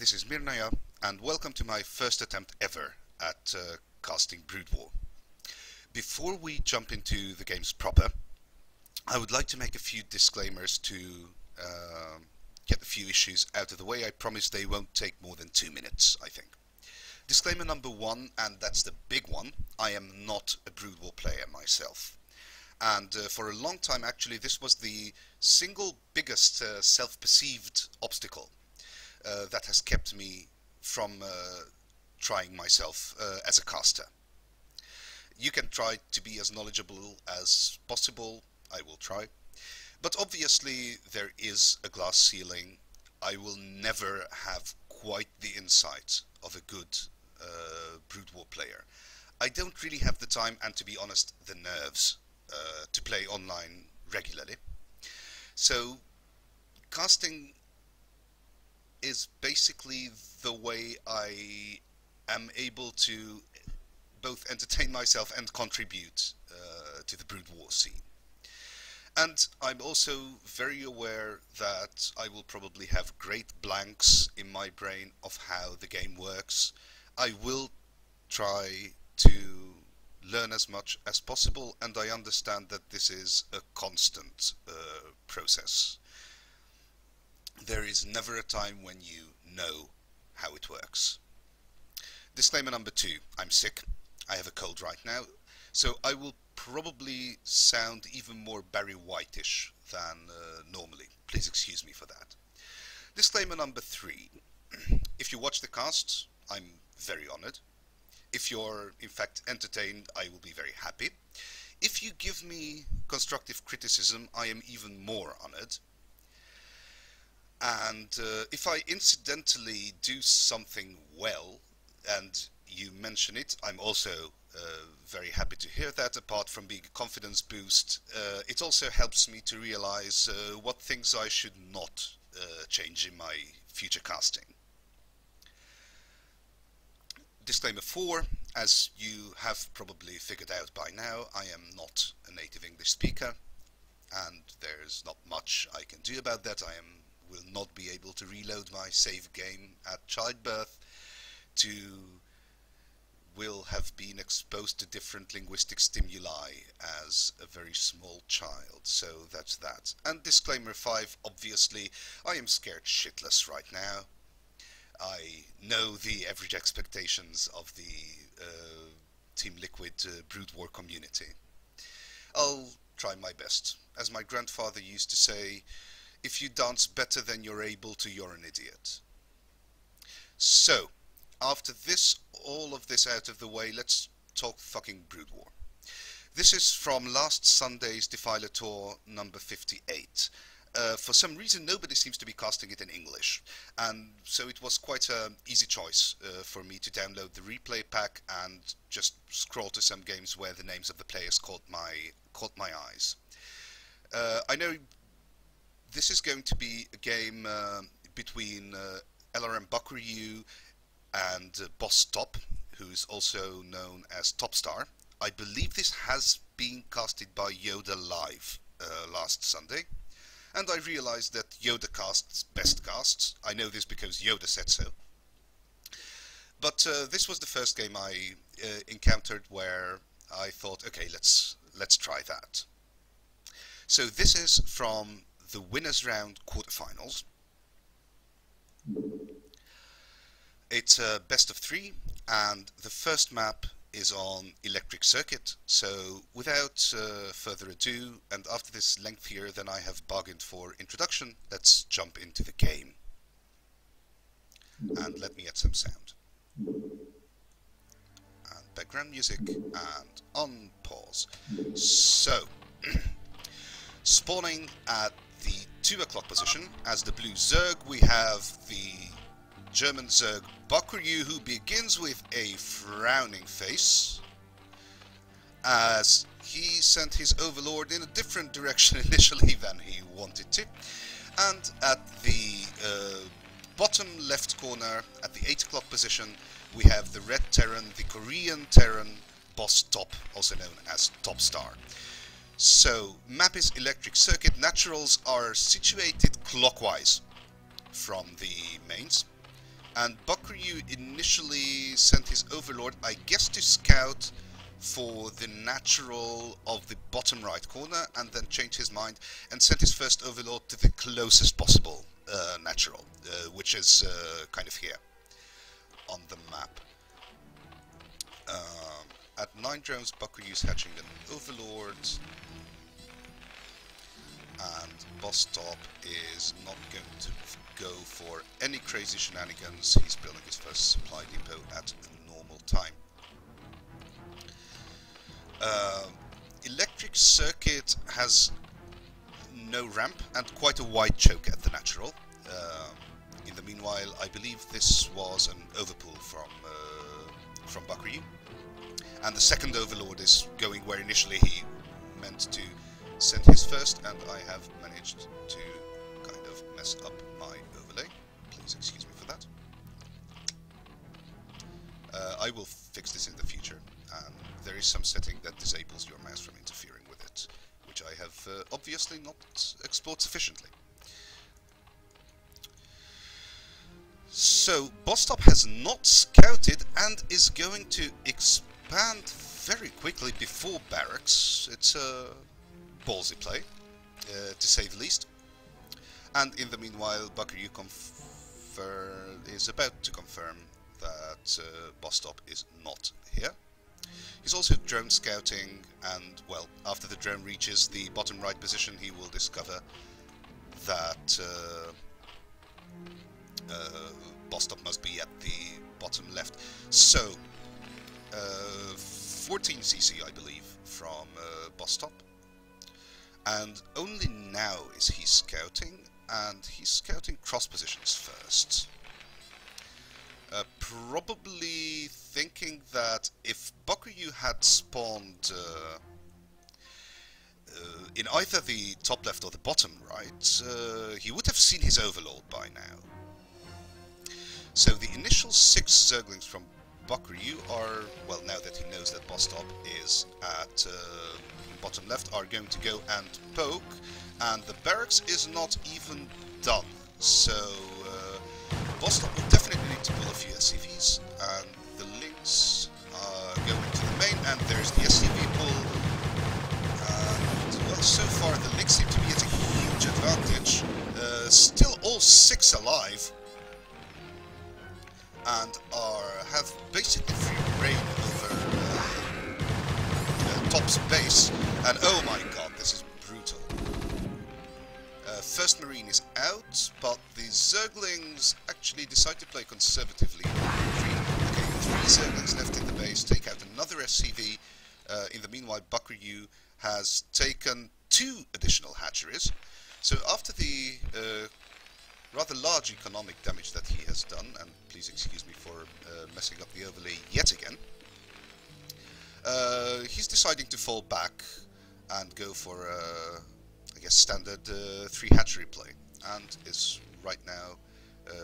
this is Mirnaya, and welcome to my first attempt ever at casting Brood War. Before we jump into the games proper, I would like to make a few disclaimers to get a few issues out of the way. I promise they won't take more than 2 minutes, I think. Disclaimer number one, and that's the big one, I am not a Brood War player myself. And for a long time, actually, this was the single biggest self-perceived obstacle that has kept me from trying myself as a caster. You can try to be as knowledgeable as possible, I will try, but obviously there is a glass ceiling. I will never have quite the insight of a good Brood War player. I don't really have the time and, to be honest, the nerves to play online regularly. So casting is basically the way I am able to both entertain myself and contribute to the Brood War scene. And I'm also very aware that I will probably have great blanks in my brain of how the game works. I will try to learn as much as possible, and I understand that this is a constant process. There is never a time when you know how it works. Disclaimer number two, I'm sick. I have a cold right now, so I will probably sound even more Barry White-ish than normally. Please excuse me for that. Disclaimer number three, if you watch the cast, I'm very honored. If you're in fact entertained, I will be very happy. If you give me constructive criticism, I am even more honored. And if I incidentally do something well, and you mention it, I'm also very happy to hear that. Apart from being a confidence boost, it also helps me to realize what things I should not change in my future casting. Disclaimer 4, as you have probably figured out by now, I am not a native English speaker, and there's not much I can do about that. I will not be able to reload my save game at childbirth, will have been exposed to different linguistic stimuli as a very small child, so that's that. And disclaimer 5, obviously, I am scared shitless right now. I know the average expectations of the Team Liquid Brood War community. I'll try my best. As my grandfather used to say, if you dance better than you're able to, you're an idiot. So, after this, all of this out of the way, let's talk fucking Brood War. This is from last Sunday's Defiler tour number 58. For some reason, nobody seems to be casting it in English, and so it was quite an easy choice for me to download the replay pack and just scroll to some games where the names of the players caught my eyes. I know this is going to be a game between LRM Bakuryu and BOSS.Top, who is also known as Topstar. I believe this has been casted by Yoda live last Sunday. And I realized that Yoda casts best casts. I know this because Yoda said so. But this was the first game I encountered where I thought, okay, let's try that. So this is from the winners round quarterfinals. It's a best of 3, and the first map is on electric circuit. So without further ado, and after this lengthier than I have bargained for introduction, let's jump into the game. And let me add some sound. And background music, and on pause. So, spawning at the 2 o'clock position, as the blue Zerg, we have the German Zerg Bakuryu, who begins with a frowning face, as he sent his overlord in a different direction initially than he wanted to. And at the bottom left corner, at the 8 o'clock position, we have the red Terran, the Korean Terran, BOSS.Top, also known as Topstar. So, map is electric circuit. Naturals are situated clockwise from the mains. And Bakuryu initially sent his overlord, I guess, to scout for the natural of the bottom right corner, and then changed his mind and sent his first overlord to the closest possible natural, which is kind of here on the map. At 9 drones, Bakuryu's hatching an overlord, and BOSS.Top is not going to go for any crazy shenanigans. He's building his first supply depot at a normal time. Electric Circuit has no ramp and quite a wide choke at the natural. In the meanwhile, I believe this was an overpull from Bakuryu, and the second overlord is going where initially he meant to send his first, and I have managed to kind of mess up my overlay. Please excuse me for that. I will fix this in the future, and there is some setting that disables your mouse from interfering with it, which I have obviously not explored sufficiently. So, BOSS.Top has not scouted and is going to expand very quickly before barracks. It's a ballsy play, to say the least. And in the meanwhile, Bakuryu is about to confirm that BOSS.Top is not here. He's also drone scouting, and, well, after the drone reaches the bottom right position, he will discover that BOSS.Top must be at the bottom left. So, 14 CC, I believe, from BOSS.Top. And only now is he scouting, and he's scouting cross positions first. Probably thinking that if Bakuryu had spawned in either the top left or the bottom right, he would have seen his overlord by now. So the initial 6 Zerglings from Bakuryu are, well, now that he knows that BOSS.Top is at bottom left, are going to go and poke, and the barracks is not even done. So BOSS.Top will definitely need to pull a few SCVs, and the links go into the main, and there's the SCV pull. And, well, so far the links seem to be at a huge advantage. Still all 6 alive, and have basically free reign over Top's base. And oh my god, this is brutal. First Marine is out, but the Zerglings actually decide to play conservatively. 3 Zerglings left in the base, take out another SCV. In the meanwhile, Bakuryu has taken 2 additional hatcheries. So after the rather large economic damage that he has done, and please excuse me for messing up the overlay yet again, he's deciding to fall back and go for I guess standard 3 hatchery play, and is right now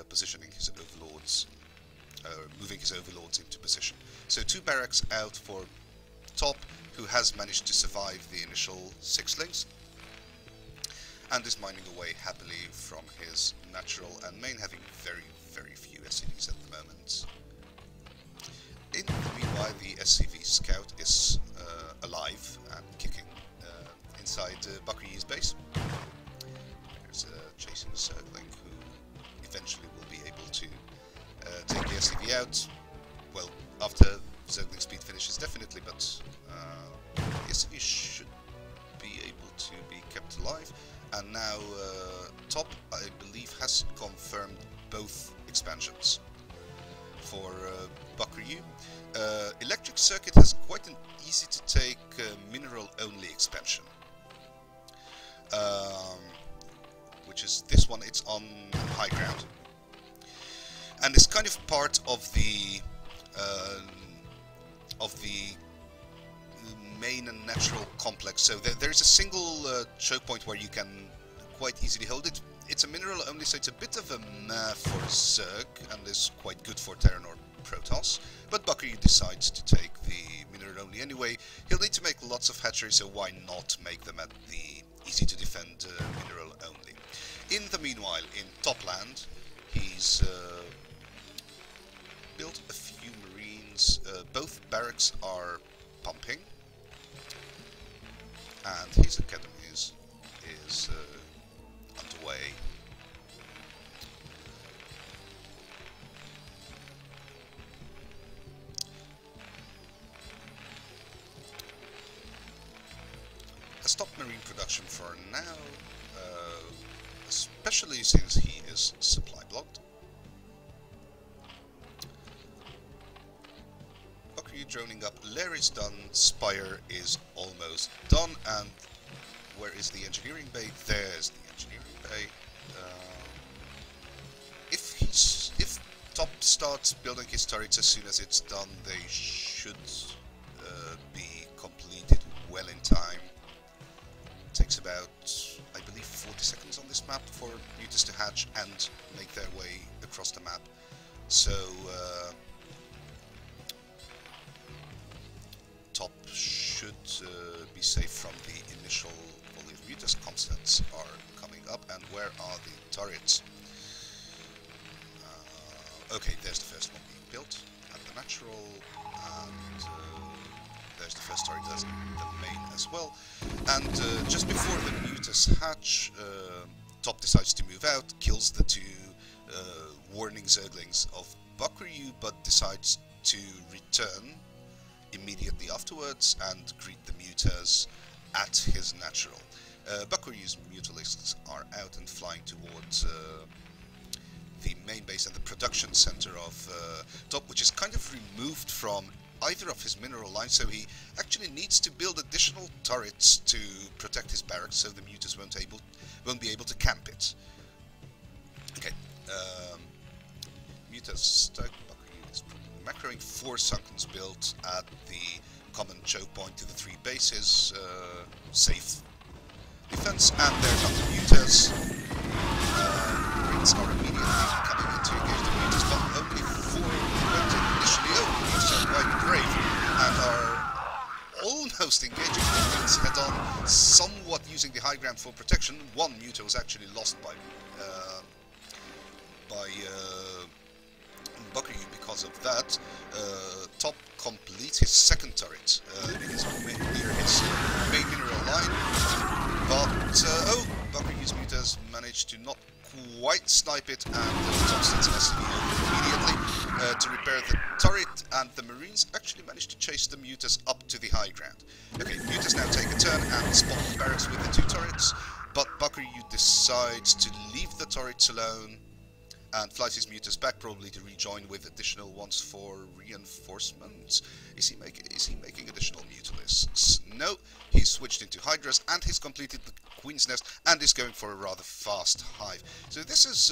positioning his overlords, moving his overlords into position. So 2 barracks out for Top, who has managed to survive the initial 6lings, and is mining away happily from his natural and main, having very, very few SCVs at the moment. In the meanwhile, the SCV scout is alive and kicking inside Bakuryu's base. There's a chasing Zergling who eventually will be able to take the SCV out. Well, after Zergling speed finishes, definitely, but the SCV should be able to be kept alive. And now Top, I believe, has confirmed both expansions for Bakuryu. Electric Circuit has quite an easy to take mineral only expansion, which is this one. It's on high ground, and it's kind of part of the main and natural complex. So there's a single choke point where you can quite easily hold it. It's a mineral only, so it's a bit of a meh for Zerg, and is quite good for Terran or Protoss. But Bakuryu decides to take the mineral only anyway. He'll need to make lots of hatcheries, so why not make them at the easy to defend mineral only. In the meanwhile, in Topland, he's both barracks are pumping, and his academy is underway. Has stopped marine production for now, especially since he is supply blocked. Bakuryu droning up, Lair is done, Spire is almost done, and where is the engineering bay? There's the engineering bay. If Top starts building his turrets as soon as it's done, they should be completed well in time. Takes about, I believe, 40 seconds on this map for mutas to hatch and make their way across the map. So Top should be safe from the initial volley of mutas. Constants are coming up, and where are the turrets? Okay, there's the first one being built at the natural, and there's the first turret as the main as well. And just before the mutas hatch, Top decides to move out, kills the two warning zerglings of Bakuryu, but decides to return immediately afterwards and greet the mutas at his natural. Bakuryu's mutalisks are out and flying towards the main base and the production center of Top, which is kind of removed from either of his mineral lines, so he actually needs to build additional turrets to protect his barracks, so the mutas won't be able to camp it. Okay, mutas stuck. Bakuryu is macroing 4 sunkens built at the common choke point to the 3 bases. Safe defense, and there's other mutas. Marines are immediately coming in to engage the mutas, but only 4 went in initially. Oh, the mutas are quite brave and are almost engaging the Marines head on, somewhat using the high ground for protection. 1 muta was actually lost by Bakuryu because of that. Top completes his second turret near his main mineral line, but oh, Bakuryu's mutas managed to not quite snipe it, and Top sends an SCV immediately to repair the turret, and the Marines actually managed to chase the mutas up to the high ground. Okay, mutas now take a turn and spot the barracks with the 2 turrets, but Bakuryu decides to leave the turrets alone and flies his mutas back, probably to rejoin with additional ones for reinforcements. Is he making additional mutalisks? No, he's switched into Hydras, and he's completed the Queen's Nest, and is going for a rather fast hive. So this is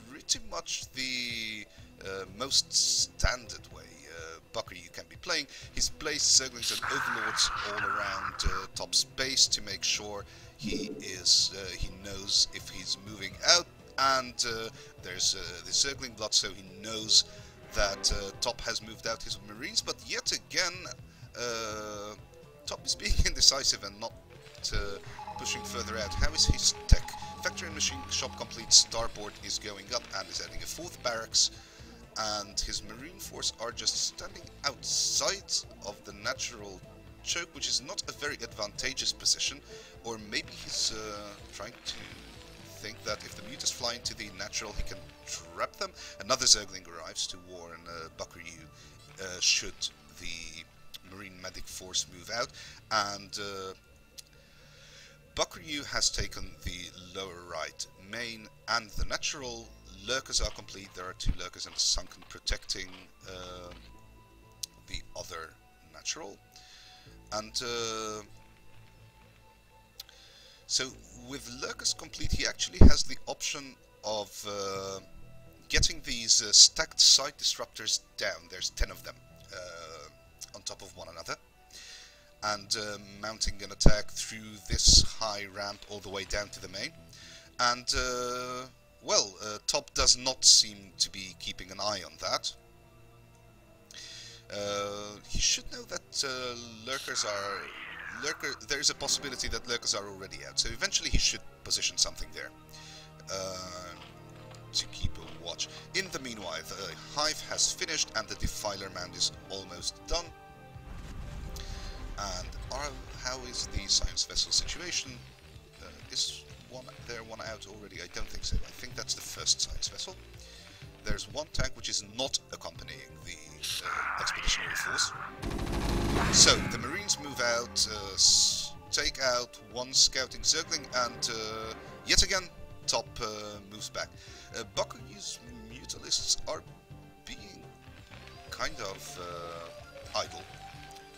pretty much the most standard way Bakuryu can be playing. He's placed Zerglings and Overlords all around Top's base to make sure he knows if he's moving out, and there's the Zergling blood, so he knows that Top has moved out his Marines, but yet again Top is being indecisive and not pushing further out. How is his tech? Factory and machine shop complete, starboard is going up and is adding a 4th barracks, and his Marine force are just standing outside of the natural choke, which is not a very advantageous position, or maybe he's trying to think that if the mutas fly into the natural, he can trap them. Another Zergling arrives to warn Bakuryu should the Marine medic force move out, and Bakuryu has taken the lower right main and the natural. Lurkers are complete. There are 2 lurkers and a sunken protecting the other natural, and so with lurkers complete, he actually has the option of getting these stacked side disruptors down. There's 10 of them on top of one another, and mounting an attack through this high ramp all the way down to the main. And well, Top does not seem to be keeping an eye on that. He should know that there's a possibility that lurkers are already out, so eventually he should position something there to keep watch. In the meanwhile, the hive has finished and the Defiler mound is almost done. And how is the science vessel situation? Is one out already? I don't think so. I think that's the first science vessel. There's one tank which is not accompanying the expeditionary force. So the Marines move out, take out one scouting Zergling, and yet again Top moves back. Bakuryu's Mutalisks are being kind of idle,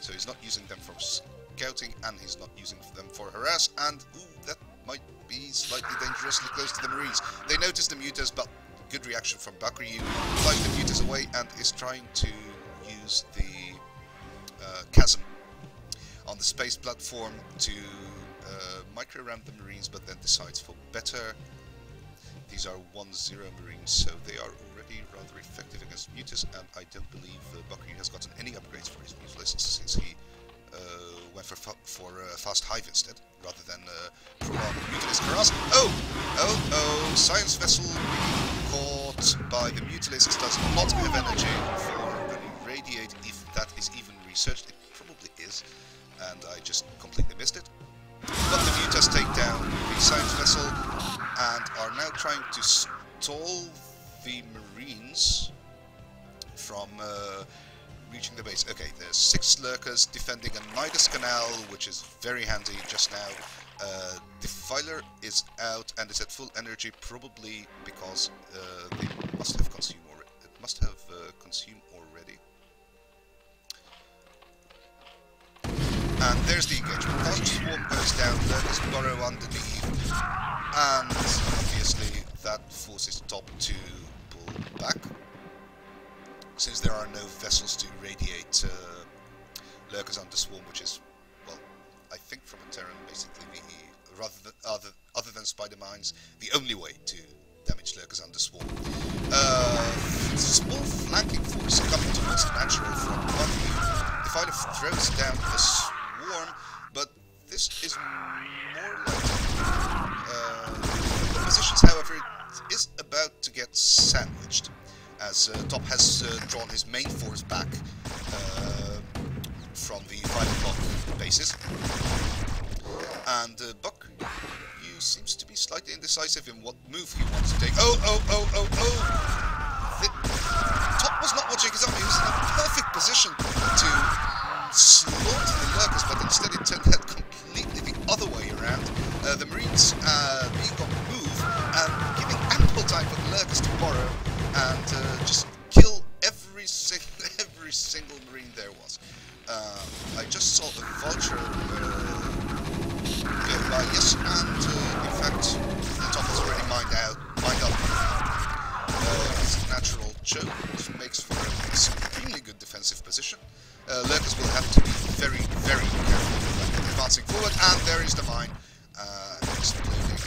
so he's not using them for scouting and he's not using them for harass, and ooh, that might be slightly dangerously close to the Marines. They notice the Mutas, but good reaction from Bakuryu, flies the Mutas away and is trying to use the chasm on the space platform to micro-ram the Marines, but then decides for better. These are 1-0 Marines, so they are already rather effective against Mutas, and I don't believe Bakuryu has gotten any upgrades for his Mutalisks since he went for fast hive instead, rather than prolong Mutalisk harass. Oh! Science vessel caught by the Mutalisks does not have energy for radiate, if that is even researched. It probably is, and I just completely missed it. But the Mutas take down the science vessel and are now trying to stall the Marines from reaching the base. Okay, there's 6 lurkers defending a Nidus Canal, which is very handy just now. Defiler is out and is at full energy, probably because they must have consumed already. It must have consumed already. And there's the engagement. As swarm goes down, lurkers burrow underneath, and obviously that forces Top to pull back, since there are no vessels to radiate lurkers under swarm, which is, well, I think from a Terran basically other than spider mines, the only way to damage lurkers under swarm. Small flanking force coming towards the natural from Bakuryu. Defiler throws down the swarm, but this is more like the positions, however, it is about to get sandwiched, as Top has drawn his main force back from the 5 o'clock bases. And Bakuryu seems to be slightly indecisive in what move he wants to take. Top was not watching his army. He was in a perfect position to slaughter the lurkers, but instead it turned out completely the other way around. The Marines being on the move and giving ample time for the lurkers to borrow and just kill every single Marine there was. I just saw the Vulture go by, yes, and in fact the Top has already mined up. His natural choke makes for an extremely good defensive position. Lurkers will have to be very, very careful advancing forward, and there is the mine exploding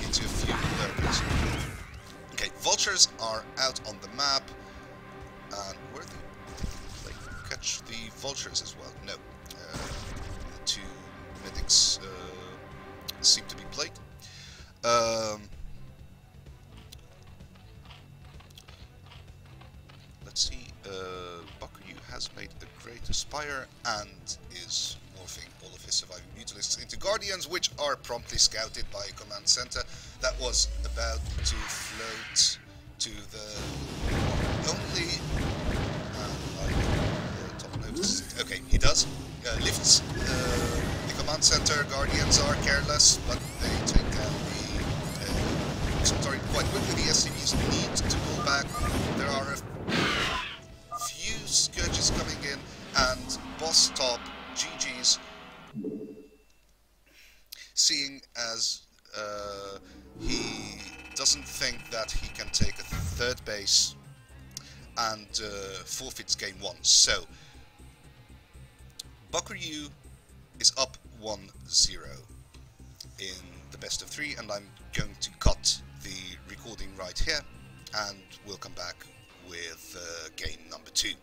into a few lurkers. Okay, Vultures are out on the map, and where did they catch the Vultures as well? No. The 2 medics seem to be played. Let's see, Bakuryu has made a great Aspire and is morphing all of his surviving Mutalisks into Guardians, which are promptly scouted by a command center that was about to float to the only... Top notices it. Okay, he does. Lifts the command center. Guardians are careless, but they take down the sorry, quite quickly. The SCVs need to pull back. There are a few Scourges coming in, and BOSS.Top, GG's, seeing as he doesn't think that he can take a 3rd base and forfeits game 1. So Bakuryu is up 1-0 in the best of 3, and I'm going to cut the recording right here, and we'll come back with game number 2.